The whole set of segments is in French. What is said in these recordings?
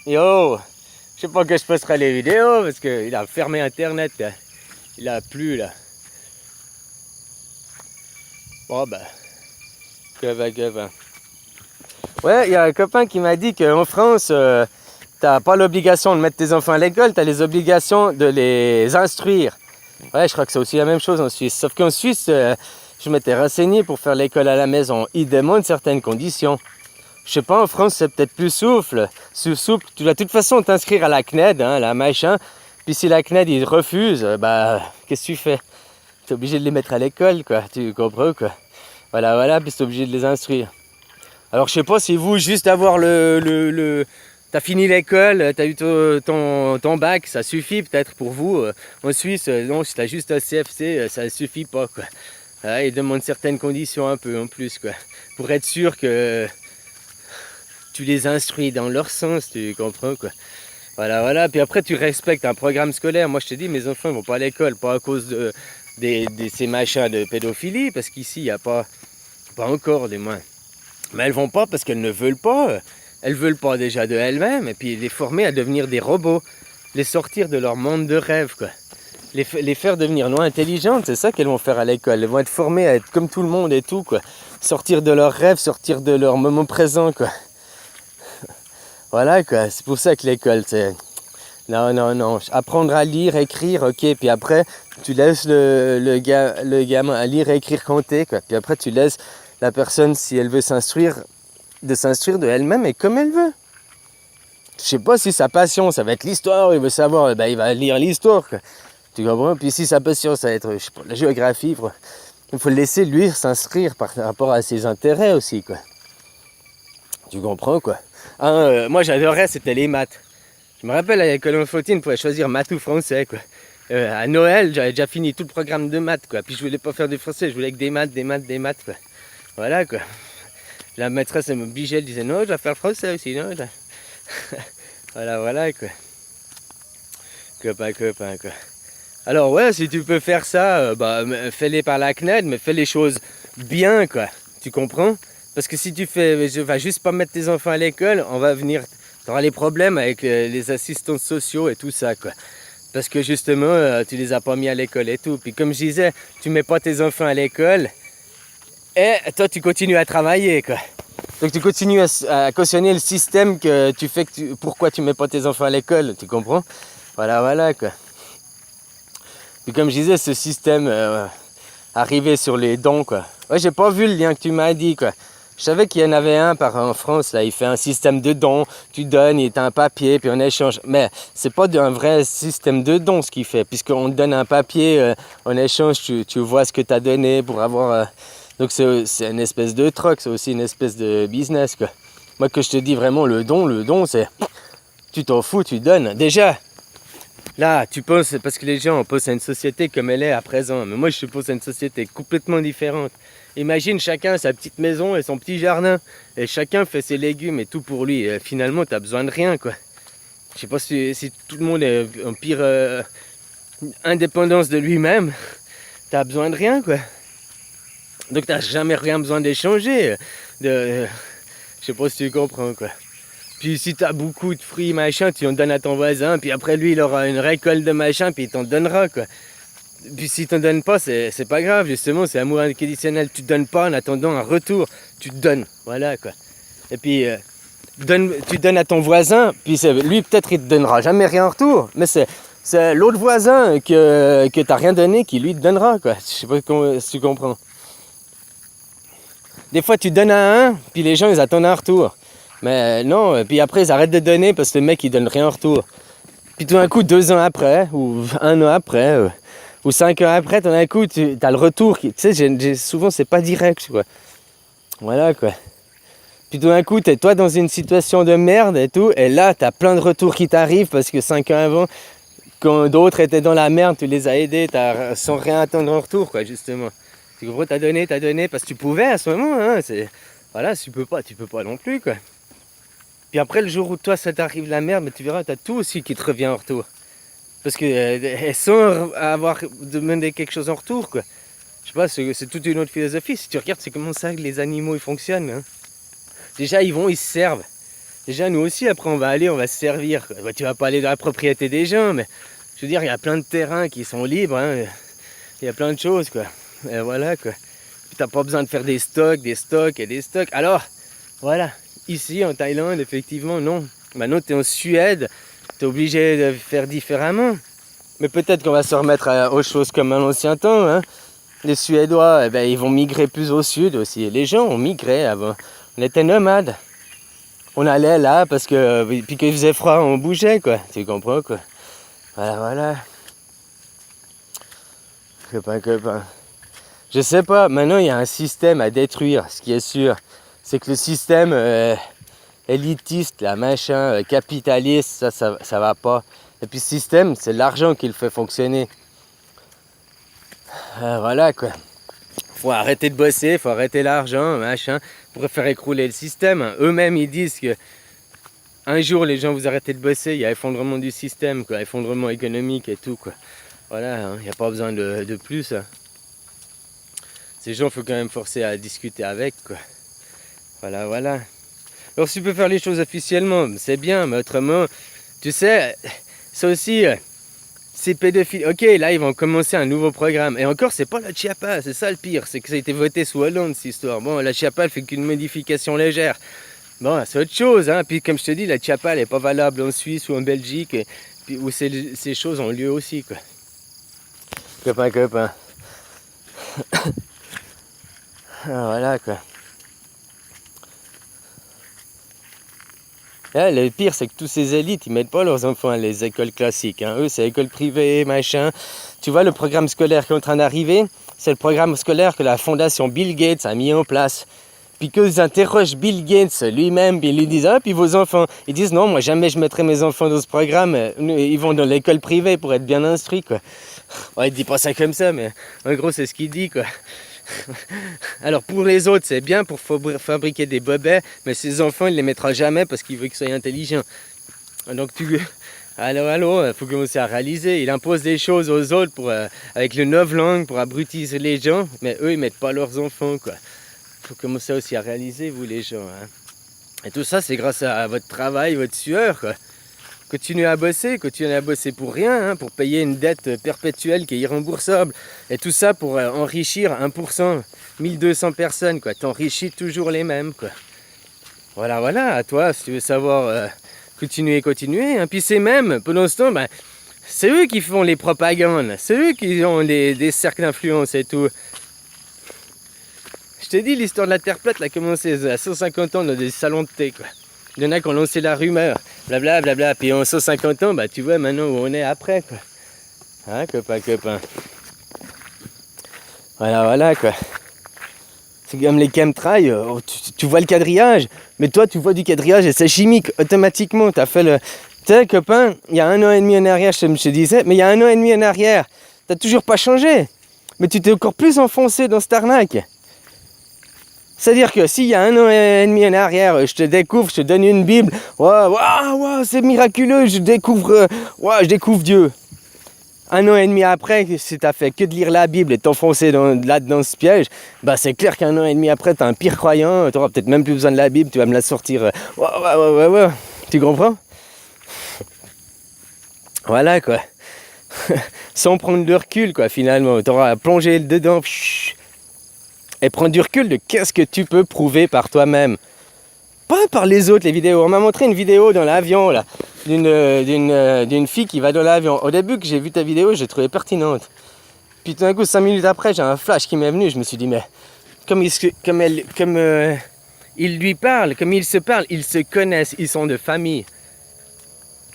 Yo, je sais pas que je posterai les vidéos parce qu'il a fermé internet là. Il a plu là. Bon bah, que va. Ouais, il y a un copain qui m'a dit qu'en France, t'as pas l'obligation de mettre tes enfants à l'école, t'as les obligations de les instruire. Ouais, je crois que c'est aussi la même chose en Suisse. Sauf qu'en Suisse, je m'étais renseigné pour faire l'école à la maison. Ils demandent certaines conditions. Je sais pas, en France, c'est peut-être plus souple. Tu dois de toute façon t'inscrire à la CNED, hein, la machin. Puis si la CNED, il refuse, bah, qu'est-ce que tu fais? T'es obligé de les mettre à l'école, quoi. Tu comprends, quoi. Voilà, puis t'es obligé de les instruire. Alors, je sais pas si vous, juste avoir t'as fini l'école, t'as eu ton bac, ça suffit peut-être pour vous. En Suisse, non, si t'as juste un CFC, ça suffit pas, quoi. Ouais, ils demandent certaines conditions un peu en plus, quoi. Pour être sûr que tu les instruis dans leur sens, tu comprends, quoi. Voilà. Puis après, tu respectes un programme scolaire. Moi, je te dis, mes enfants ne vont pas à l'école, pas à cause de ces machins de pédophilie, parce qu'ici, il n'y a pas encore des moins. Mais elles vont pas parce qu'elles ne veulent pas. Elles veulent pas déjà de elles-mêmes, et puis les former à devenir des robots, les sortir de leur monde de rêve, quoi. Les faire devenir non intelligentes, c'est ça qu'elles vont faire à l'école. Elles vont être formées à être comme tout le monde et tout, quoi. Sortir de leurs rêves, sortir de leur moment présent, quoi. Voilà, quoi. C'est pour ça que l'école, c'est... Non. Apprendre à lire, écrire, ok. Puis après, tu laisses le gamin à lire, écrire, compter, quoi. Puis après, tu laisses la personne, si elle veut s'instruire de elle-même et comme elle veut. Je sais pas si sa passion, ça va être l'histoire, il veut savoir, ben, il va lire l'histoire, quoi. Tu comprends? Puis si sa passion, ça va être, je sais pas, la géographie, il faut le laisser, lui, s'inscrire par rapport à ses intérêts aussi, quoi. Tu comprends, quoi. Hein, moi, j'adorais, c'était les maths. Je me rappelle à l'école enfantine, on pouvait choisir maths ou français, quoi. À Noël, j'avais déjà fini tout le programme de maths, quoi. Puis je voulais pas faire du français, je voulais que des maths, quoi. Voilà, quoi. La maîtresse, elle m'obligeait, elle disait non, je vais faire le français aussi, non. Voilà, quoi. Copain, quoi. Alors, ouais, si tu peux faire ça, bah, fais-les par la CNED, mais fais les choses bien, quoi. Tu comprends? Parce que si tu fais, je vais juste pas mettre tes enfants à l'école, on va venir, t'auras les problèmes avec les assistants sociaux et tout ça, quoi. Parce que justement, tu les as pas mis à l'école et tout. Puis comme je disais, tu mets pas tes enfants à l'école et toi tu continues à travailler, quoi. Donc tu continues à cautionner le système que tu fais, pourquoi tu mets pas tes enfants à l'école, tu comprends? Voilà, quoi. Puis comme je disais, ce système arrivé sur les dons, quoi. Ouais, j'ai pas vu le lien que tu m'as dit, quoi. Je savais qu'il y en avait un en France, là, il fait un système de dons, tu donnes, il t'a un papier, puis on échange. Mais c'est pas un vrai système de dons ce qu'il fait, puisqu'on te donne un papier, en échange, tu vois ce que tu as donné pour avoir... Donc c'est une espèce de truc, c'est aussi une espèce de business, quoi. Moi, que je te dis vraiment, le don, c'est... Tu t'en fous, tu donnes. Déjà, là, tu penses, parce que les gens pensent à une société comme elle est à présent, mais moi je pense à une société complètement différente. Imagine chacun sa petite maison et son petit jardin, et chacun fait ses légumes et tout pour lui. Et finalement, t'as besoin de rien, quoi. Je sais pas si tout le monde est en pire indépendance de lui-même, t'as besoin de rien, quoi. Donc t'as jamais rien besoin d'échanger. Je sais pas si tu comprends, quoi. Puis si t'as beaucoup de fruits, machin, tu en donnes à ton voisin, puis après lui, il aura une récolte de machin, puis il t'en donnera, quoi. Puis si t'en donnes pas, c'est pas grave, justement, c'est amour inconditionnel. Tu te donnes pas en attendant un retour, tu te donnes, voilà, quoi. Et puis, tu donnes à ton voisin, puis lui, peut-être, il te donnera jamais rien en retour, mais c'est l'autre voisin que t'as rien donné qui lui te donnera, quoi. Je sais pas si tu comprends. Des fois, tu donnes à un, puis les gens, ils attendent un retour. Mais non, puis après ils arrêtent de donner parce que le mec il donne rien en retour. Puis tout d'un coup, 2 ans après, ou 1 an après, ou 5 ans après, tout d'un coup, tu as le retour. Tu sais, souvent c'est pas direct, quoi. Voilà, quoi. Puis tout d'un coup, t'es toi dans une situation de merde et tout, et là, t'as plein de retours qui t'arrivent parce que 5 ans avant, quand d'autres étaient dans la merde, tu les as aidés sans rien attendre en retour, quoi, justement. Tu comprends, t'as donné parce que tu pouvais à ce moment, hein. Voilà, si tu peux pas non plus, quoi. Puis après, le jour où toi, ça t'arrive la merde, mais tu verras, t'as tout aussi qui te revient en retour. Parce que sans avoir demandé quelque chose en retour, quoi. Je sais pas, c'est toute une autre philosophie. Si tu regardes, c'est comment ça que les animaux ils fonctionnent, hein. Déjà, ils se servent. Déjà, nous aussi, après, on va se servir. Bah, tu vas pas aller dans la propriété des gens, mais je veux dire, il y a plein de terrains qui sont libres. Hein. Il y a plein de choses, quoi. Et voilà, quoi. Puis t'as pas besoin de faire des stocks et des stocks. Alors, voilà. Ici, en Thaïlande, effectivement, non. Maintenant, tu es en Suède, tu es obligé de faire différemment. Mais peut-être qu'on va se remettre aux choses comme à l'ancien temps. Hein. Les Suédois, eh ben, ils vont migrer plus au sud aussi. Les gens ont migré avant. On était nomades. On allait là parce que, puis qu'il faisait froid, on bougeait, quoi. Tu comprends, quoi. Voilà, voilà. Copain. Je sais pas, maintenant il y a un système à détruire, ce qui est sûr. C'est que le système élitiste, là, machin, capitaliste, ça va pas. Et puis le système, c'est l'argent qui le fait fonctionner. Voilà, quoi. Faut arrêter de bosser, faut arrêter l'argent, machin, pour faire écrouler le système. Eux-mêmes, ils disent que un jour, les gens, vous arrêtez de bosser, il y a effondrement du système, quoi, effondrement économique et tout, quoi. Voilà, il n'y a pas besoin de plus. Hein. Ces gens, il faut quand même forcer à discuter avec, quoi. Voilà, voilà. Alors, si tu peux faire les choses officiellement, c'est bien, mais autrement, tu sais, ça aussi, ces pédophiles, ok, là, ils vont commencer un nouveau programme. Et encore, c'est pas la Chiappa, c'est ça le pire, c'est que ça a été voté sous Hollande, cette histoire. Bon, la Chiappa, elle fait qu'une modification légère. Bon, c'est autre chose, hein. Puis, comme je te dis, la Chiappa, elle n'est pas valable en Suisse ou en Belgique, et puis où ces choses ont lieu aussi, quoi. Copain. Voilà, quoi. Là, le pire, c'est que tous ces élites, ils mettent pas leurs enfants à les écoles classiques. Hein. Eux, c'est école privée, machin. Tu vois, le programme scolaire qui est en train d'arriver, c'est le programme scolaire que la fondation Bill Gates a mis en place. Puis qu'ils interrogent Bill Gates lui-même, puis ils lui disent « Ah, puis vos enfants ?» Ils disent « Non, moi, jamais je mettrai mes enfants dans ce programme. Ils vont dans l'école privée pour être bien instruits, quoi. » Ouais, il dit pas ça comme ça, mais en gros, c'est ce qu'il dit, quoi. Alors pour les autres c'est bien pour fabriquer des bobets, mais ses enfants il les mettra jamais parce qu'il veut qu'ils soient intelligents. Donc il faut commencer à réaliser. Il impose des choses aux autres avec le neuf langues pour abrutir les gens, mais eux ils mettent pas leurs enfants, quoi. Faut commencer aussi à réaliser, vous les gens. Hein. Et tout ça c'est grâce à votre travail, votre sueur, quoi. Continuez à bosser pour rien, hein, pour payer une dette perpétuelle qui est irremboursable. Et tout ça pour enrichir 1%, 1200 personnes, quoi. T'enrichis toujours les mêmes, quoi. Voilà, à toi, si tu veux savoir continuer. Hein. Puis c'est même, pendant ce temps, ben, c'est eux qui font les propagandes, c'est eux qui ont des cercles d'influence et tout. Je t'ai dit, l'histoire de la Terre plate a commencé à 150 ans dans des salons de thé, quoi. Il y en a qui ont lancé la rumeur, blablabla, puis en 150 ans, bah tu vois maintenant où on est après, quoi. Hein, copain. Voilà, quoi. C'est comme les chemtrails, tu vois le quadrillage, mais toi tu vois du quadrillage et c'est chimique, automatiquement, t'as fait le... Tu sais, copain, il y a 1 an et demi en arrière, je te disais, mais il y a 1 an et demi en arrière, t'as toujours pas changé, mais tu t'es encore plus enfoncé dans cette arnaque. C'est-à-dire que s'il y a 1 an et demi en arrière, je te découvre, je te donne une Bible, waouh, c'est miraculeux, je découvre Dieu. 1 an et demi après, si t'as fait que de lire la Bible et t'enfoncer dans ce piège, bah c'est clair qu'un an et demi après, t'es un pire croyant, t'auras peut-être même plus besoin de la Bible, tu vas me la sortir, tu comprends? Voilà, quoi. Sans prendre de recul, quoi, finalement, t'auras plongé dedans, et prendre du recul de qu'est-ce que tu peux prouver par toi-même. Pas par les autres, les vidéos. On m'a montré une vidéo dans l'avion, là, d'une fille qui va dans l'avion. Au début que j'ai vu ta vidéo, j'ai trouvé pertinente. Puis tout d'un coup, 5 minutes après, j'ai un flash qui m'est venu. Je me suis dit, mais comme il lui parle, comme ils se parlent, ils se connaissent, ils sont de famille.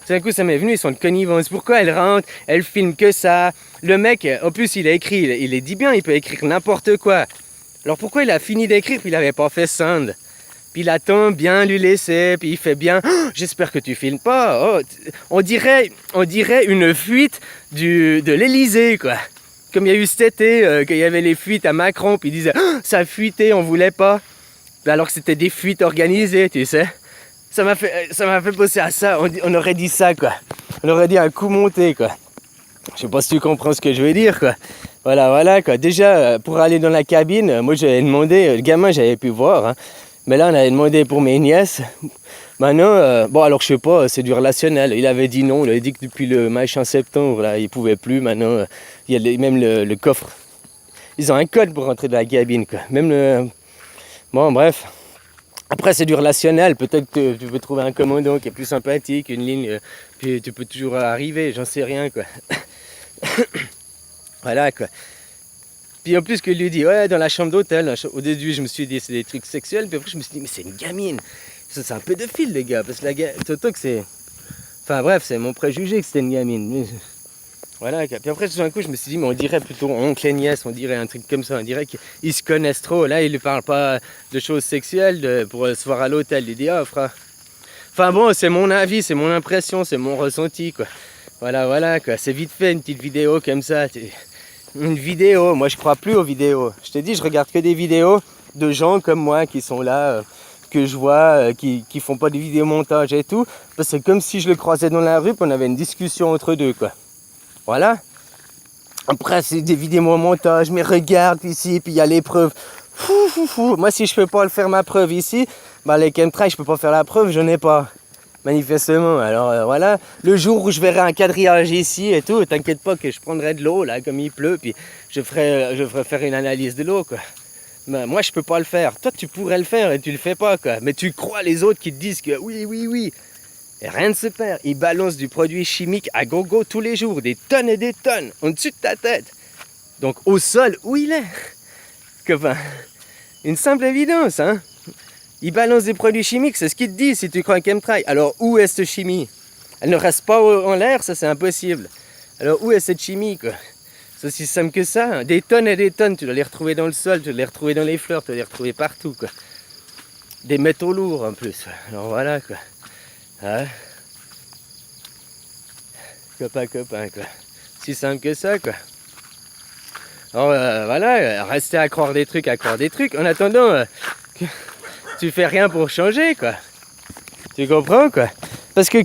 Tout d'un coup, ça m'est venu, ils sont de connivence. Pourquoi elle rentre, elle filme que ça? Le mec, en plus, il a écrit, il est dit bien, il peut écrire n'importe quoi. Alors pourquoi il a fini d'écrire puis il n'avait pas fait send? Puis il attend bien lui laisser, puis il fait bien oh, j'espère que tu filmes pas. Oh, on dirait une fuite de l'Elysée, quoi. Comme il y a eu cet été, qu'il y avait les fuites à Macron, puis il disait oh, ça a fuité, on voulait pas. Alors que c'était des fuites organisées, tu sais. Ça m'a fait penser à ça, on aurait dit ça, quoi. On aurait dit un coup monté, quoi. Je sais pas si tu comprends ce que je veux dire, quoi. Voilà, quoi. Déjà, pour aller dans la cabine, moi j'avais demandé, le gamin j'avais pu voir, hein, Mais là, on avait demandé pour mes nièces. Maintenant, bon, alors je sais pas, c'est du relationnel. Il avait dit non, il avait dit que depuis le machin septembre, là, il pouvait plus. Maintenant, il y a même le coffre. Ils ont un code pour rentrer dans la cabine, quoi. Même le... Bon, bref. Après, c'est du relationnel. Peut-être que tu peux trouver un commandant qui est plus sympathique, une ligne, puis tu peux toujours arriver, j'en sais rien, quoi. Voilà, quoi. Puis en plus, que lui dit, ouais, dans la chambre d'hôtel, au début, je me suis dit, c'est des trucs sexuels, puis après, je me suis dit, mais c'est une gamine. C'est un pédophile, les gars, parce que la gamine, Toto, que c'est... Enfin, bref, c'est mon préjugé que c'était une gamine. Mais... Voilà, puis après, tout d'un coup, je me suis dit, mais on dirait plutôt oncle et nièce, on dirait un truc comme ça, on dirait qu'ils se connaissent trop. Là, il ne parle pas de choses sexuelles pour se voir à l'hôtel. Il dit, ah, frère. Enfin bon, c'est mon avis, c'est mon impression, c'est mon ressenti, quoi. Voilà, quoi. C'est vite fait, une petite vidéo comme ça. Une vidéo, moi je crois plus aux vidéos. Je t'ai dit, je regarde que des vidéos de gens comme moi qui sont là, que je vois, qui font pas de vidéomontage et tout. Parce que c'est comme si je le croisais dans la rue, puis on avait une discussion entre deux, quoi. Voilà. Après, c'est des vidéomontages, mais regarde ici, puis il y a les preuves. Moi, si je peux pas le faire ma preuve ici, bah les chemtrails, je peux pas faire la preuve, je n'ai pas. Manifestement, alors voilà, le jour où je verrai un quadrillage ici et tout, t'inquiète pas que je prendrai de l'eau là comme il pleut, puis je ferai faire une analyse de l'eau, quoi. Mais moi je peux pas le faire, toi tu pourrais le faire et tu le fais pas, quoi. Mais tu crois les autres qui te disent que oui, et rien ne se perd, ils balancent du produit chimique à gogo tous les jours, des tonnes et des tonnes, en dessus de ta tête. Donc au sol, où il est, que enfin, une simple évidence, hein. Ils balancent des produits chimiques, c'est ce qu'ils te disent si tu crois un chemtrail. Alors où est cette chimie? Elle ne reste pas en l'air, ça c'est impossible. Alors où est cette chimie, quoi? C'est aussi simple que ça. Des tonnes et des tonnes, tu dois les retrouver dans le sol, tu dois les retrouver dans les fleurs, tu dois les retrouver partout, quoi. Des métaux lourds en plus. Alors voilà, quoi. Hein? Copain, quoi. Si simple que ça, quoi. Alors voilà, rester à croire des trucs. En attendant... tu fais rien pour changer, quoi. Tu comprends, quoi. Parce que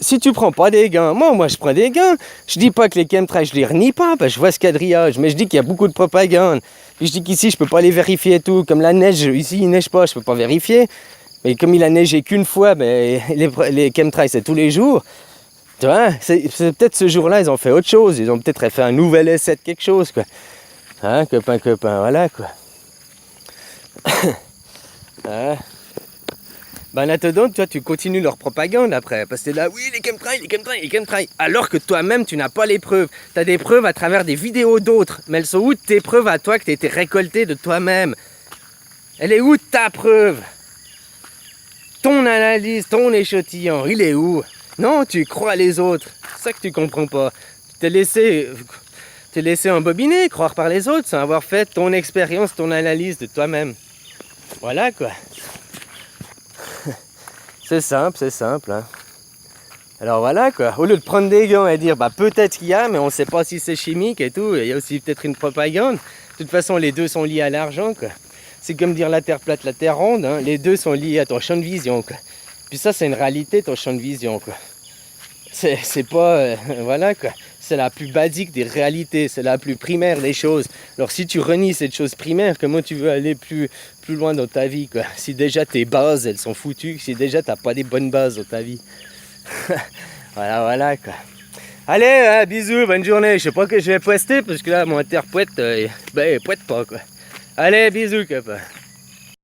si tu prends pas des gants, moi je prends des gants. Je dis pas que les chemtrails, je les renie pas, parce que je vois ce quadrillage, mais je dis qu'il y a beaucoup de propagande. Puis je dis qu'ici, je peux pas les vérifier et tout. Comme la neige, ici, il neige pas, je peux pas vérifier. Mais comme il a neigé qu'une fois, ben, les chemtrails, c'est tous les jours. Tu vois, c'est peut-être ce jour-là, ils ont fait autre chose. Ils ont peut-être fait un nouvel essai de quelque chose, quoi. Hein, copain, voilà, quoi. Ah. Ben en attendant, toi, tu continues leur propagande après. Parce que t'es là, oui, les chemtrails. Alors que toi-même, tu n'as pas les preuves. Tu as des preuves à travers des vidéos d'autres. Mais elles sont où tes preuves à toi que tu as été récoltée de toi-même? Elle est où ta preuve? Ton analyse, ton échantillon, il est où? Non, tu crois les autres. C'est ça que tu comprends pas. Tu t'es laissé embobiner, croire par les autres, sans avoir fait ton expérience, ton analyse de toi-même. Voilà, quoi. C'est simple. Hein. Alors voilà, quoi. Au lieu de prendre des gants et dire, bah peut-être qu'il y a, mais on ne sait pas si c'est chimique et tout. Il y a aussi peut-être une propagande. De toute façon, les deux sont liés à l'argent, quoi. C'est comme dire la terre plate, la terre ronde. Hein. Les deux sont liés à ton champ de vision, quoi. Puis ça, c'est une réalité, ton champ de vision, quoi. C'est pas... voilà, quoi. C'est la plus basique des réalités, c'est la plus primaire des choses. Alors si tu renies cette chose primaire, comment tu veux aller plus loin dans ta vie, quoi? Si déjà tes bases, elles sont foutues, si déjà t'as pas des bonnes bases dans ta vie. Voilà, quoi. Allez, bisous, bonne journée. Je sais pas que je vais poster, parce que là, mon interprète, il poète pas, quoi. Allez, bisous, copain.